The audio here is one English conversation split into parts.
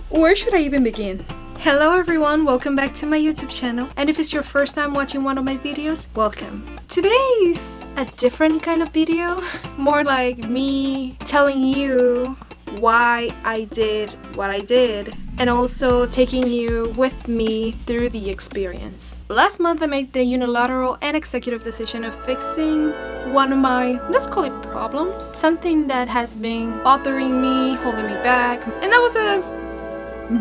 Where should I even begin? Hello everyone, welcome back to my YouTube channel, and if it's your first time watching one of my videos, welcome. Today's a different kind of video, more like me telling you why I did what I did, and also taking you with me through the experience. Last month I made the unilateral and executive decision of fixing one of my, let's call it problems, something that has been bothering me, holding me back, and that was a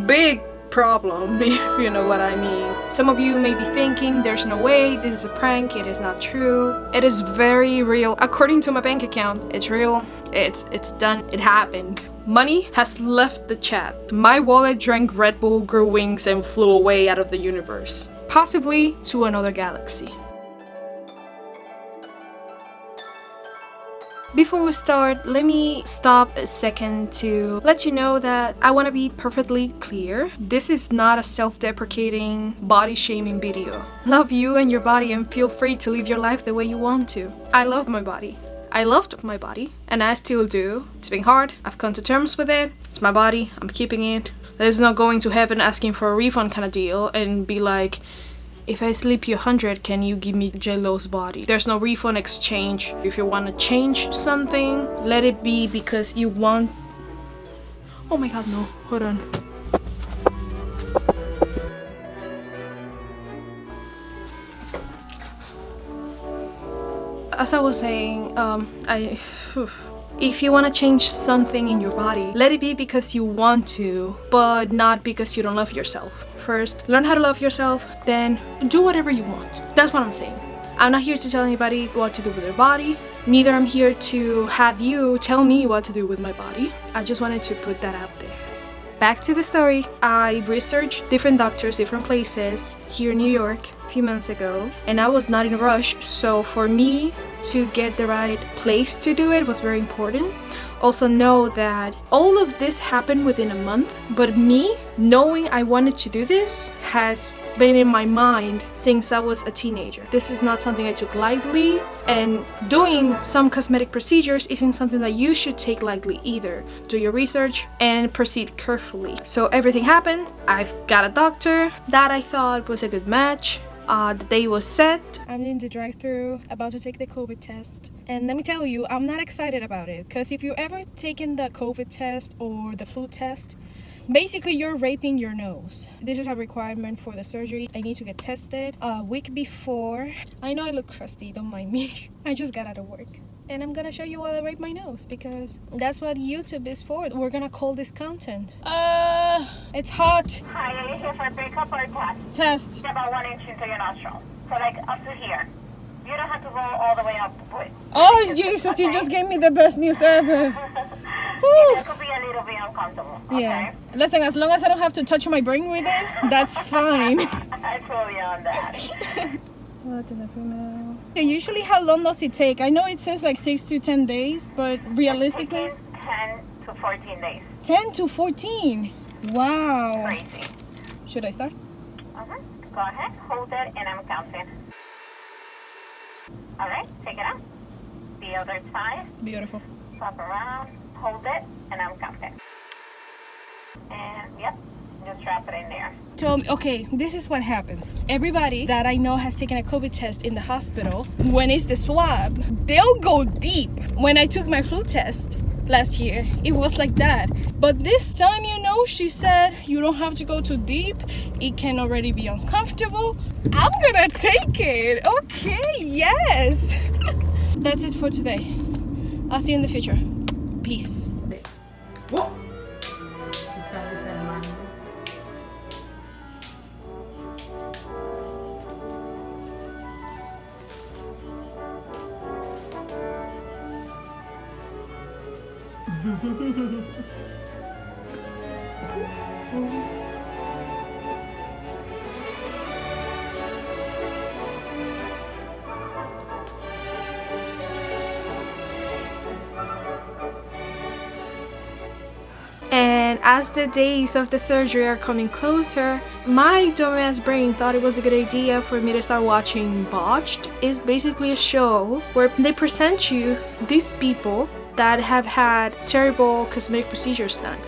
big problem, if you know what I mean. Some of you may be thinking, there's no way, this is a prank. It is not true. It is very real. According to my bank account, it's real. It's done. It happened. Money has left the chat. My wallet drank Red Bull, grew wings, and flew away out of the universe. Possibly to another galaxy. Before we start, let me stop a second to let you know that I want to be perfectly clear. This is not a self-deprecating, body-shaming video. Love you and your body and feel free to live your life the way you want to. I love my body. I loved my body, and I still do. It's been hard. I've come to terms with it. It's my body. I'm keeping it. There's not going to heaven asking for a refund kind of deal and be like, if I slip you 100, can you give me J-Lo's body? There's no refund exchange. If you want to change something, let it be because you want... Oh my god, no. Hold on. As I was saying, if you want to change something in your body, let it be because you want to, but not because you don't love yourself. First, learn how to love yourself, then do whatever you want. That's what I'm saying. I'm not here to tell anybody what to do with their body. Neither I'm here to have you tell me what to do with my body. I just wanted to put that out there. Back to the story. I researched different doctors, different places here in New York a few months ago, and I was not in a rush, so for me to get the right place to do it was very important. Also know that all of this happened within a month, but me knowing I wanted to do this has been in my mind since I was a teenager. This is not something I took lightly, and doing some cosmetic procedures isn't something that you should take lightly either. Do your research and proceed carefully. So everything happened. I've got a doctor that I thought was a good match. The day was set. I'm in the drive-thru about to take the COVID test, and let me tell you, I'm not excited about it, because if you ever taken the COVID test or the flu test, basically you're raping your nose. This is a requirement for the surgery. I need to get tested a week before. I know I look crusty, don't mind me. I just got out of work. And I'm gonna show you while I rape my nose, because that's what YouTube is for. We're gonna call this content. It's hot. Hi, are you here for a breakup or a test? Test. It's about 1 inch into your nostril. So like up to here. You don't have to roll all the way up. Oh Jesus, you just gave me the best news ever. It could be a little bit uncomfortable. Yeah. Listen, as long as I don't have to touch my brain with it, that's fine. I feel you on that. Usually how long does it take? I know it says like 6 to 10 days, but realistically? 10 to 14 days. 10 to 14? Wow. Crazy. Should I start? Go ahead, hold it, and I'm counting. Alright, take it out. The other side. Beautiful. Swap around, hold it, and I'm counting. And yep, just drop it in there. So, okay, this is what happens. Everybody that I know has taken a COVID test in the hospital, when it's the swab, they'll go deep. When I took my flu test last year, it was like that. But this time, you know, she said, you don't have to go too deep. It can already be uncomfortable. I'm gonna take it. Okay, yes. That's it for today. I'll see you in the future. Peace. Whoa. And as the days of the surgery are coming closer, my dumbass brain thought it was a good idea for me to start watching Botched. It's basically a show where they present you these people that have had terrible cosmetic procedures done.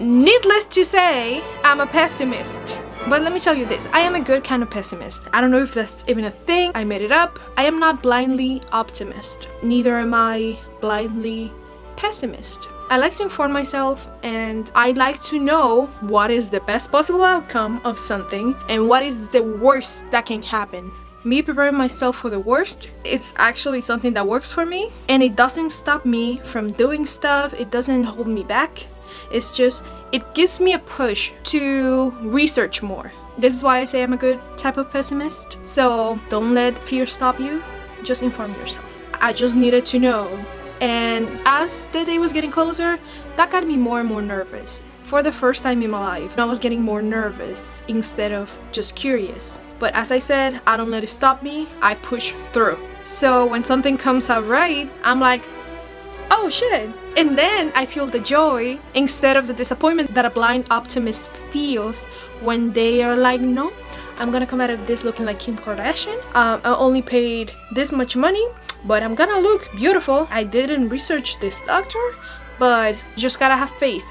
Needless to say, I'm a pessimist. But let me tell you this, I am a good kind of pessimist. I don't know if that's even a thing, I made it up. I am not blindly optimist. Neither am I blindly pessimist. I like to inform myself and I like to know what is the best possible outcome of something and what is the worst that can happen. Me preparing myself for the worst, it's actually something that works for me, and it doesn't stop me from doing stuff, it doesn't hold me back. It's just, it gives me a push to research more. This is why I say I'm a good type of pessimist. So don't let fear stop you, just inform yourself. I just needed to know. And as the day was getting closer, that got me more and more nervous. For the first time in my life, I was getting more nervous instead of just curious. But as I said, I don't let it stop me, I push through. So when something comes out right, I'm like, oh shit. And then I feel the joy instead of the disappointment that a blind optimist feels when they are like, no, I'm gonna come out of this looking like Kim Kardashian. I only paid this much money, but I'm gonna look beautiful. I didn't research this doctor, but you just gotta have faith.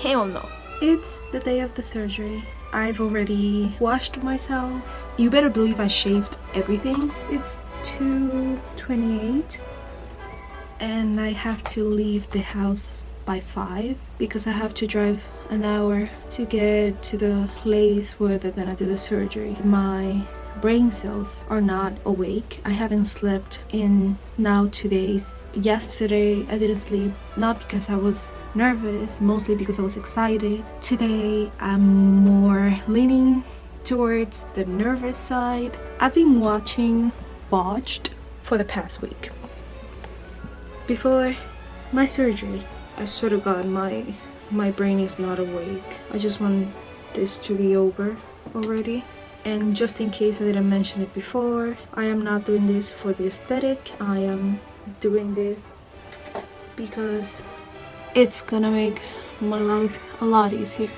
Hell no. It's the day of the surgery. I've already washed myself. You better believe I shaved everything. It's 2:28 and I have to leave the house by 5 because I have to drive an hour to get to the place where they're gonna do the surgery. My brain cells are not awake. I haven't slept in now 2 days. Yesterday I didn't sleep, not because I was nervous, mostly because I was excited. Today I'm more leaning towards the nervous side. I've been watching Botched for the past week. Before my surgery, I swear to God, my brain is not awake. I just want this to be over already. And just in case I didn't mention it before, I am not doing this for the aesthetic. I am doing this because it's gonna make my life a lot easier.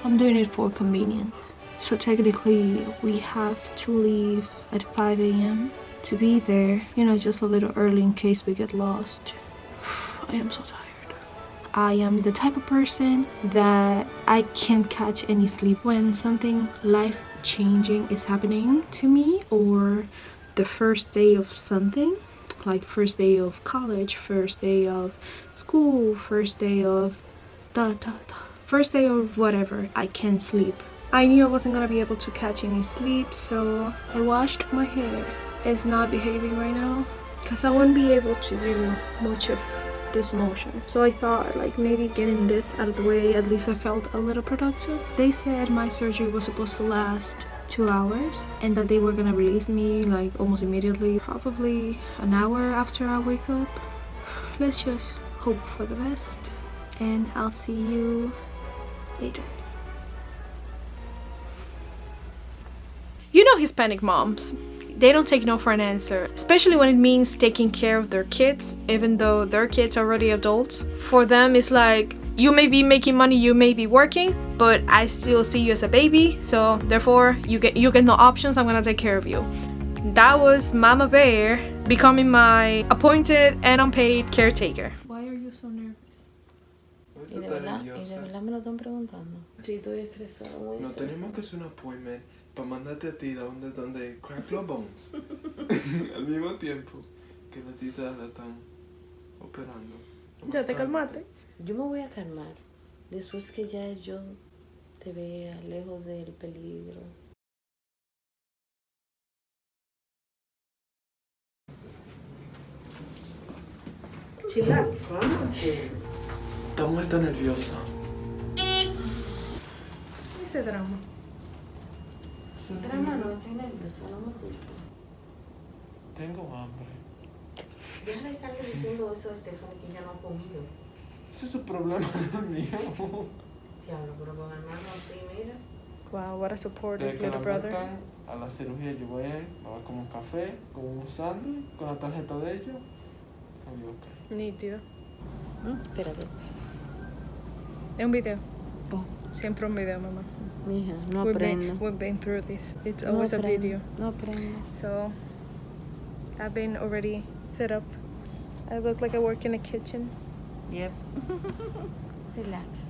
I'm doing it for convenience. So technically we have to leave at 5 a.m. to be there, you know, just a little early in case we get lost. I am so tired. I am the type of person that I can't catch any sleep when something life-changing is happening to me, or the first day of something, like first day of college, first day of school, first day of first day of whatever. I can't sleep. I knew I wasn't gonna be able to catch any sleep, so I washed my hair. It's not behaving right now because I won't be able to do much of this motion. So I thought like maybe getting this out of the way, at least I felt a little productive. They said my surgery was supposed to last 2 hours and that they were gonna release me like almost immediately, probably an hour after I wake up. Let's just hope for the best and I'll see you later. You know Hispanic moms, they don't take no for an answer, especially when it means taking care of their kids, even though their kids are already adults. For them, it's like, you may be making money, you may be working, but I still see you as a baby, so therefore you get no options, I'm gonna take care of you. That was Mama Bear becoming my appointed and unpaid caretaker. Why are you so nervous? Y de verdad me lo están preguntando. Sí, estoy estresada. No tenemos que hacer un appointment para mandarte a ti donde crack los bones. Al mismo tiempo que la tita la están operando. Ya te calmaste. Yo me voy a calmar después que ya yo te vea lejos del peligro. Chillax. Estamos tan nerviosa. Ese drama. Drama no, estoy nerviosa, no me culpo. Tengo hambre. Deja de estarle diciendo eso a Stephanie que ya no ha comido. Ese es su problema, no es mío. Diablo, pero con hermano así, mira. Wow, what a supportive Desde que little la brother. metan a la cirugía yo voy a ir, me voy a comer un café, con un sándwich, con la tarjeta de ella. Amigo, ok. Nítido. Espérate. Es un video. Oh, Siempre un video, mamá. mija, no aprendo. We've been through this. It's No always a aprendo, video. No aprendo. So I've been already set up. I look like I work in a kitchen. Yep. Relax.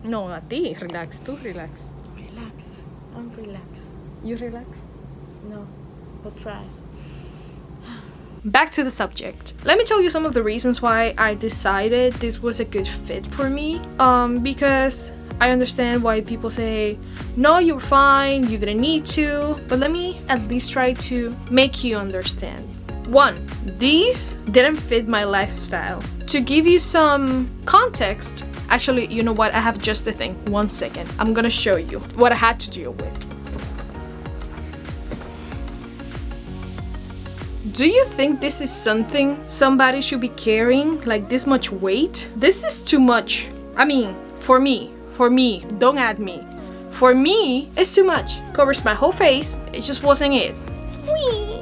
No, a ti. Relax. Tú relax. Relax. I'm relaxed. You relax. No, but try. Back to the subject. Let me tell you some of the reasons why I decided this was a good fit for me. Because I understand why people say, no, you're fine, you didn't need to. But let me at least try to make you understand. 1. These didn't fit my lifestyle. To give you some context, actually, you know what? I have just the thing. 1 second. I'm gonna show you what I had to deal with. Do you think this is something somebody should be carrying? Like this much weight? This is too much. I mean, for me, don't add me. For me, it's too much. Covers my whole face. It just wasn't it. Whee!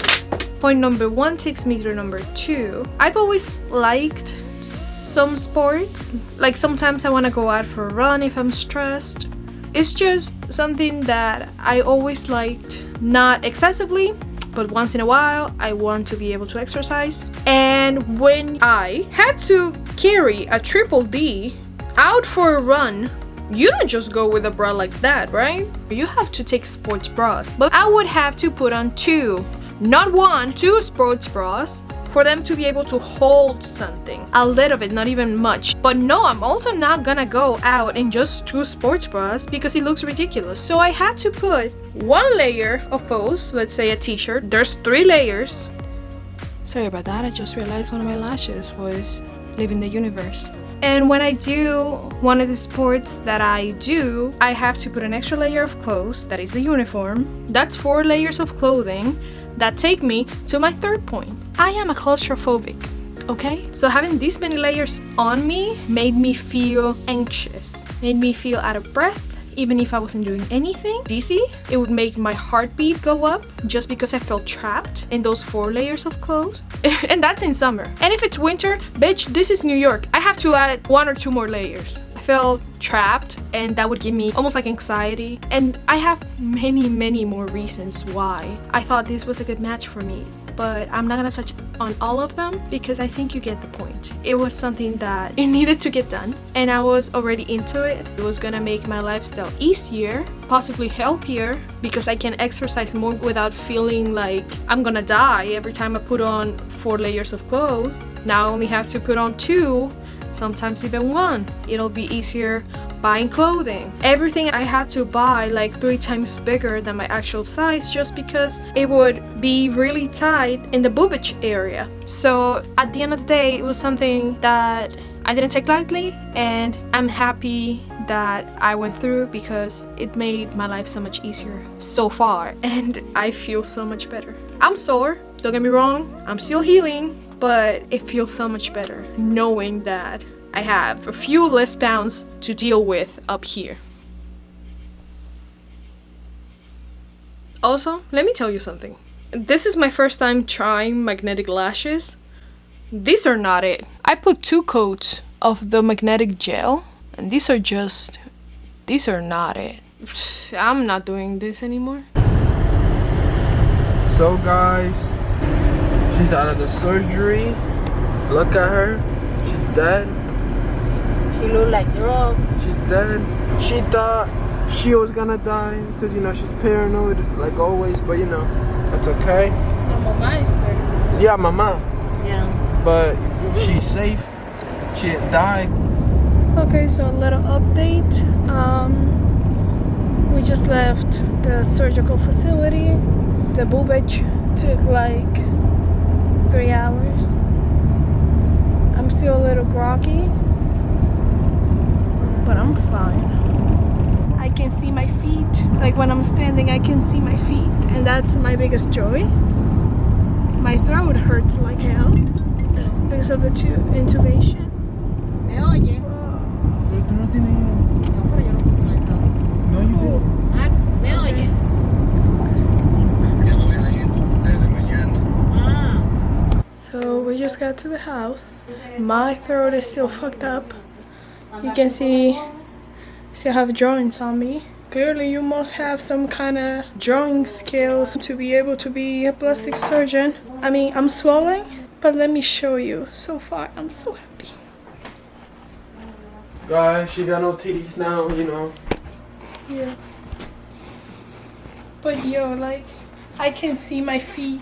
Point number 1 takes me to number 2. I've always liked some sports. Like sometimes I want to go out for a run if I'm stressed. It's just something that I always liked. Not excessively, but once in a while I want to be able to exercise. And when I had to carry a triple D out for a run, you don't just go with a bra like that, right? You have to take sports bras. But I would have to put on 2, not 1, 2 sports bras for them to be able to hold something. A little bit, not even much. But no, I'm also not gonna go out in just 2 sports bras because it looks ridiculous. So I had to put 1 layer of clothes, let's say a t-shirt. There's 3 layers. Sorry about that, I just realized one of my lashes was leaving the universe. And when I do one of the sports that I do, I have to put an extra layer of clothes, that is the uniform. That's 4 layers of clothing that take me to my 3rd point. I am a claustrophobic, okay? So having this many layers on me made me feel anxious, made me feel out of breath, even if I wasn't doing anything. Dizzy, it would make my heartbeat go up just because I felt trapped in those 4 layers of clothes. And that's in summer. And if it's winter, bitch, this is New York. I have to add 1 or 2 more layers. I felt trapped and that would give me almost like anxiety. And I have many more reasons why I thought this was a good match for me. But I'm not gonna touch on all of them because I think you get the point. It was something that it needed to get done and I was already into it. It was gonna make my lifestyle easier, possibly healthier, because I can exercise more without feeling like I'm gonna die every time I put on 4 layers of clothes. Now I only have to put on 2, sometimes even 1. It'll be easier buying clothing. Everything I had to buy like 3 times bigger than my actual size just because it would be really tight in the boobage area. So at the end of the day, it was something that I didn't take lightly and I'm happy that I went through because it made my life so much easier so far and I feel so much better. I'm sore, don't get me wrong, I'm still healing, but it feels so much better knowing that I have a few less pounds to deal with up here. Also, let me tell you something. This is my first time trying magnetic lashes. These are not it. I put 2 coats of the magnetic gel and these are not it. I'm not doing this anymore. So guys, she's out of the surgery. Look at her. She's dead. She look like drug. She's dead. She thought she was gonna die because, you know, she's paranoid like always, but you know, that's okay. No, mama is there. Yeah, mama. Yeah. But she's safe. She didn't die. Okay, so a little update. We just left the surgical facility. The boobage took like 3 hours. I'm still a little groggy, but I'm fine. I can see my feet. Like when I'm standing, I can see my feet, and that's my biggest joy. My throat hurts like hell because of the intubation. ¿Me oye? No, No, pero yo no puedo conectar. you didn't. Ah, ¿me oye? Ah. So we just got to the house. My throat is still fucked up. You can see I have drawings on me. Clearly you must have some kind of drawing skills to be able to be a plastic surgeon. I mean, I'm swelling, but let me show you. So far, I'm so happy. Guys, she got no titties now, you know. Yeah. But yo, like, I can see my feet.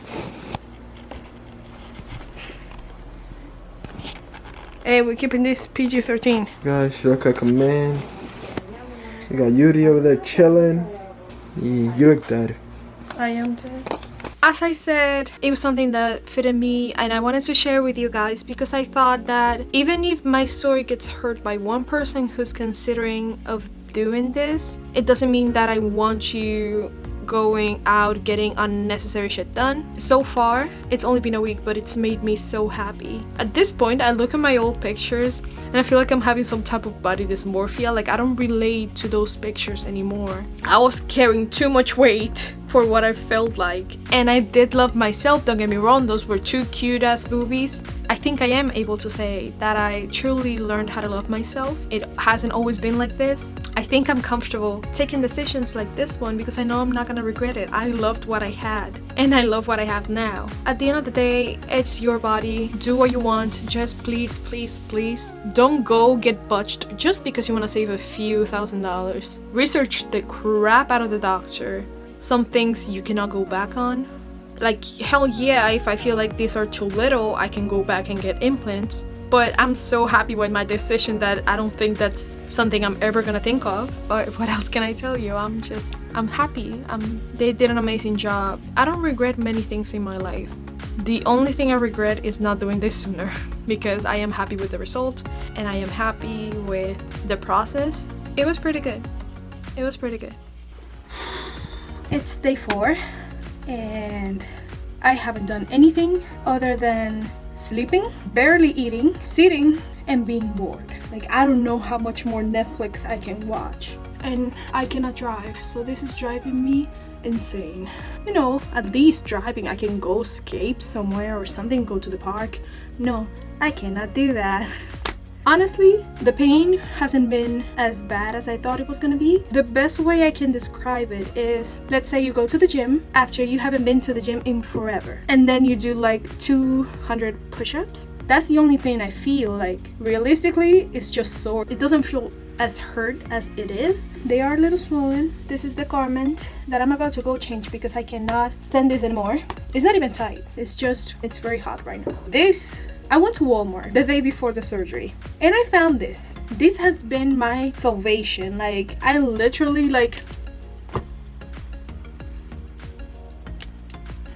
Hey, we're keeping this PG-13. Guys, she look like a man. You got Yuri over there chilling. You look dead. I am dead. As I said, it was something that fitted me and I wanted to share with you guys because I thought that even if my story gets heard by one person who's considering of doing this, it doesn't mean that I want you going out getting unnecessary shit done. So far, it's only been a week, but it's made me so happy. At this point, I look at my old pictures and I feel like I'm having some type of body dysmorphia. Like I don't relate to those pictures anymore. I was carrying too much weight for what I felt like. And I did love myself, don't get me wrong, those were two cute ass boobies. I think I am able to say that I truly learned how to love myself. It hasn't always been like this. I think I'm comfortable taking decisions like this one because I know I'm not gonna regret it. I loved what I had and I love what I have now. At the end of the day, it's your body. Do what you want. Just please, please, please don't go get butched just because you want to save a few $1,000s. Research the crap out of the doctor. Some things you cannot go back on. Like, hell yeah, if I feel like these are too little, I can go back and get implants. But I'm so happy with my decision that I don't think that's something I'm ever gonna think of. But what else can I tell you? I'm happy. They did an amazing job. I don't regret many things in my life. The only thing I regret is not doing this sooner because I am happy with the result and I am happy with the process. It was pretty good. It was pretty good. It's day 4 and I haven't done anything other than sleeping, barely eating, sitting, and being bored. Like, I don't know how much more Netflix I can watch. And I cannot drive, so this is driving me insane. You know, at least driving I can go escape somewhere or something, go to the park. No, I cannot do that. Honestly, the pain hasn't been as bad as I thought it was gonna be. The best way I can describe it is, let's say you go to the gym after you haven't been to the gym in forever, and then you do like 200 push-ups. That's the only pain I feel. Like, realistically, it's just sore. It doesn't feel as hurt as it is. They are a little swollen. This is the garment that I'm about to go change because I cannot stand this anymore. It's not even tight. It's very hot right now. I went to Walmart the day before the surgery and I found this. This has been my salvation. Like, I literally, like,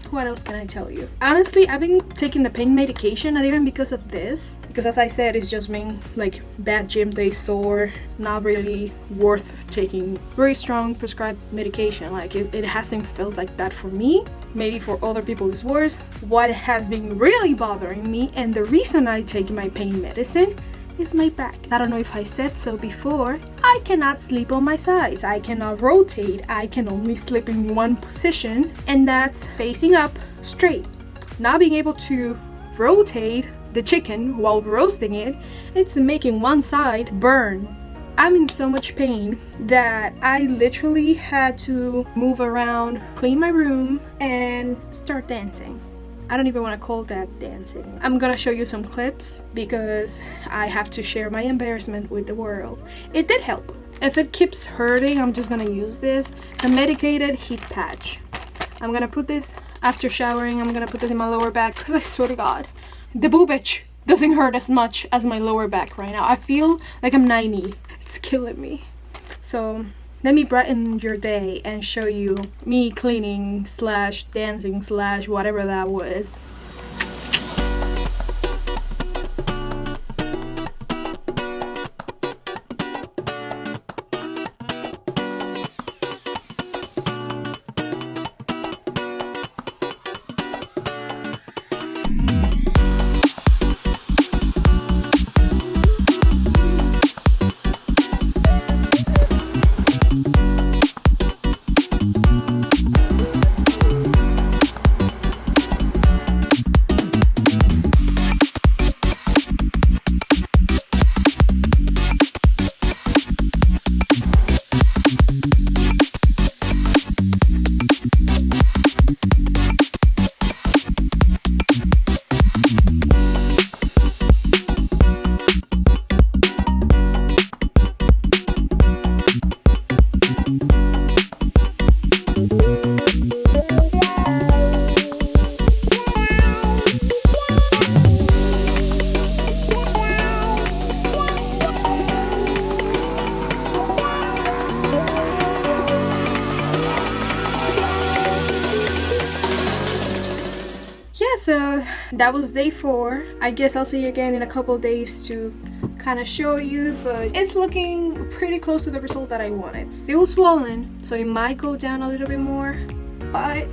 what else can I tell you? Honestly, I've been taking the pain medication, not even because of this, because as I said, it's just been like bad gym day, sore, not really worth taking very strong prescribed medication. Like, it hasn't felt like that for me. Maybe for other people it's worse. What has been really bothering me, and the reason I take my pain medicine, is my back. I don't know if I said so before. I cannot sleep on my sides. I cannot rotate. I can only sleep in one position, and that's facing up straight. Not being able to rotate the chicken while roasting it, it's making one side burn. I'm in so much pain that I literally had to move around, clean my room, and start dancing. I don't even want to call that dancing. I'm gonna show you some clips because I have to share my embarrassment with the world. It did help. If it keeps hurting, I'm just gonna use this. It's a medicated heat patch. I'm gonna put this after showering. I'm gonna put this in my lower back because I swear to God, the boob itch doesn't hurt as much as my lower back right now. I feel like I'm 90. It's killing me. So let me brighten your day and show you me cleaning slash dancing slash whatever that was. so that was day 4. I guess I'll see you again in a couple days to kind of show you, but it's looking pretty close to the result that I wanted. Still swollen, so it might go down a little bit more, but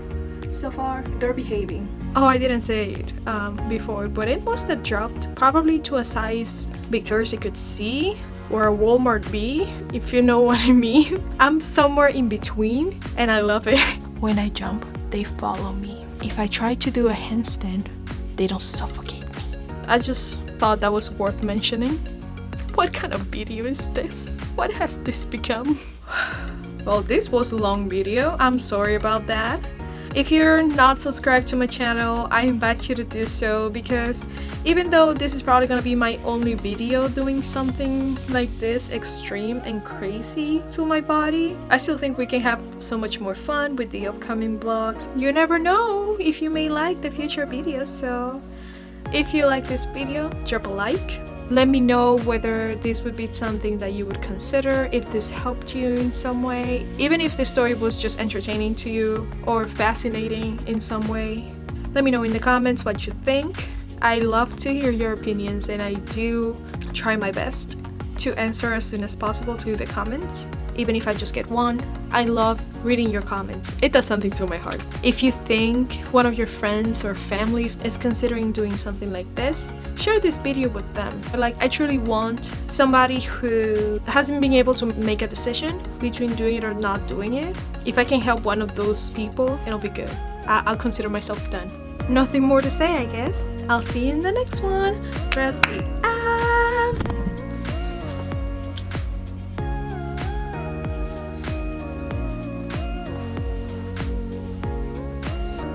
so far they're behaving. Oh, I didn't say it before, but it must have dropped probably to a size Victoria's Secret C or a Walmart B, if you know what I mean. I'm somewhere in between and I love it. When I jump, they follow me. If I try to do a handstand, they don't suffocate me. I just thought that was worth mentioning. What kind of video is this? What has this become? Well, this was a long video. I'm sorry about that. If you're not subscribed to my channel, I invite you to do so, because even though this is probably gonna be my only video doing something like this extreme and crazy to my body, I still think we can have so much more fun with the upcoming vlogs. You never know if you may like the future videos, so if you like this video, drop a like. Let me know whether this would be something that you would consider, if this helped you in some way, even if the story was just entertaining to you or fascinating in some way. Let me know in the comments what you think. I love to hear your opinions, and I do try my best to answer as soon as possible to the comments, even if I just get one. I love reading your comments. It does something to my heart. If you think one of your friends or families is considering doing something like this, share this video with them. Like, I truly want somebody who hasn't been able to make a decision between doing it or not doing it. If I can help one of those people, it'll be good. I'll consider myself done. Nothing more to say, I guess. I'll see you in the next one. Rosie out.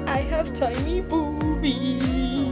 I have tiny boobies.